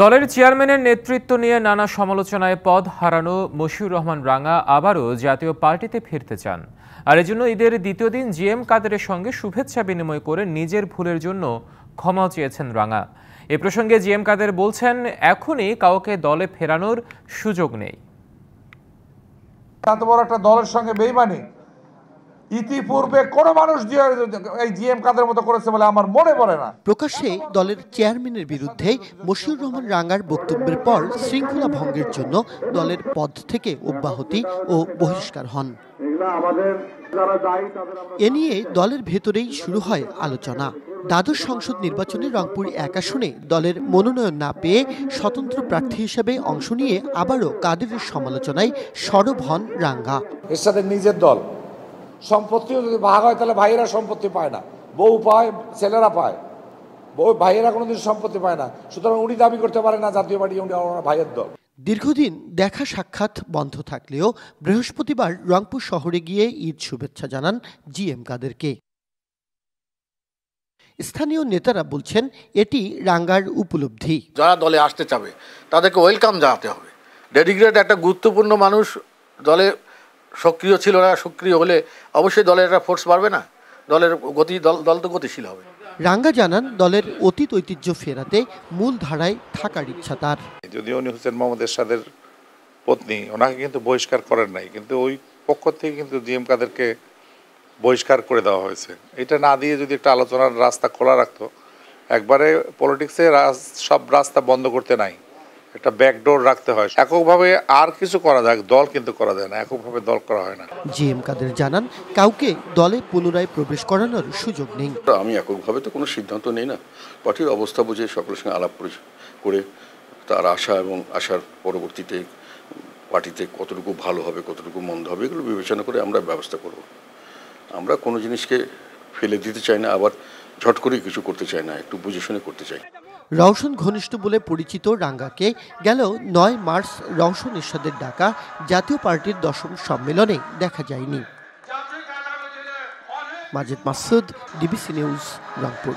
দলের চেয়ারম্যানের নেতৃত্ব নিয়ে নানা সমালোচনায় পদ হারানো মশিউর রহমান রাঙা আবারও জাতীয় পার্টিতে ফিরতে চান। আর এজন্য ঈদের দ্বিতীয় দিন জিএম কাদেরের সঙ্গে শুভেচ্ছা বিনিময় করে নিজের ভুলের জন্য ক্ষমাও চেয়েছেন রাঙা। এ প্রসঙ্গে জিএম কাদের বলছেন, এখনই কাউকে দলে ফেরানোর সুযোগ নেই। এত বড় একটা দলের সঙ্গে বেইমানি ইতিপূর্বে কোন মানুষ এই জিএম কাদের মতো করেছে বলে আমার মনে পড়ে না। প্রকাশ্যে দলের চেয়ারম্যানের বিরুদ্ধে মশিউর রহমান রাঙার বক্তব্যের পর শৃঙ্খলা ভঙ্গের জন্য দলের পদ থেকে অব্যাহতি ও বহিষ্কার হন। এ নিয়ে দলের ভেতরেই শুরু হয় আলোচনা। দ্বাদশ সংসদ নির্বাচনে রংপুর 1 আসনে দলের মনোনয়ন না পেয়ে স্বতন্ত্র প্রার্থী হিসেবে অংশ নিয়ে আবারও কাদেরের সমালোচনায় সরব হন রাঙ্গা। এর সাথে নিজের দল সম্পত্তিও যদি ভাগ হয় তাহলে ভাইয়েরা সম্পত্তি পায় না, বউ পায়, ছেলেরা পায়, বউ ভাইয়েরা কোনোদিন সম্পত্তি পায় না। সুতরাং উনি দাবি করতে পারে না জাতীয় পার্টি উনি ভাইয়ের দল। দীর্ঘদিন দেখা সাক্ষাৎ বন্ধ থাকলেও বৃহস্পতিবার রংপুর শহরে গিয়ে ঈদ শুভেচ্ছা জানান জিএম কাদেরকে। স্থানীয় নেতারা বলছেন, এটি রাঙ্গার উপলব্ধি। যারা দলে আসতে চাবে তাদেরকে ওয়েলকাম জানাতে হবে। ডেডিকেটেড একটা গুরুত্বপূর্ণ মানুষ দলে সক্রিয় ছিল না, সক্রিয় হলে অবশ্যই দলের একটা ফোর্স বাড়বে না, দলের দল তো গতিশীল হবে। রাঙ্গা জানান, দলের অতীত ঐতিহ্য ফেরাতে মূল ধারায় থাকার ইচ্ছা তার। যদিও উনি হোসেন মোহাম্মদ এরশাদের পত্নী, ওনাকে কিন্তু বহিষ্কার করেন নাই, কিন্তু ওই পক্ষ থেকে কিন্তু জিএম কাদেরকে বহিষ্কার করে দেওয়া হয়েছে। এটা না দিয়ে যদি একটা আলোচনার রাস্তা খোলা রাখতো, একবারে পলিটিক্সে সব রাস্তা বন্ধ করতে নাই, একটা ব্যাকডোর রাখতে হয়। এককভাবে আর কিছু করা যায়, দল কিন্তু করা যায় না, এককভাবে দল করা হয় না। জিএম কাদের জানান, কাউকে দলে পুনরায় প্রবেশ করানোর সুযোগ নেই। আমি এককভাবে তো কোনো সিদ্ধান্ত নেই না, পার্টির অবস্থা বুঝে সকলের সঙ্গে আলাপ করে তার আশা এবং আশার পরবর্তীতে পার্টিতে কতটুকু ভালো হবে কতটুকু মন্দ হবে এগুলো বিবেচনা করে আমরা ব্যবস্থা করব। আমরা কোনো জিনিসকে ফেলে দিতে চাই না, আবার ঝট করে কিছু করতে চাই না, একটু বুঝে শুনে করতে চাই। রওশন ঘনিষ্ঠ বলে পরিচিত রাঙ্গাকে গেল 9 মার্চ রওশন এরশাদের ডাকা জাতীয় পার্টির 10ম সম্মেলনে দেখা যায়নি। Majed Masud, DBC news, Rangpur.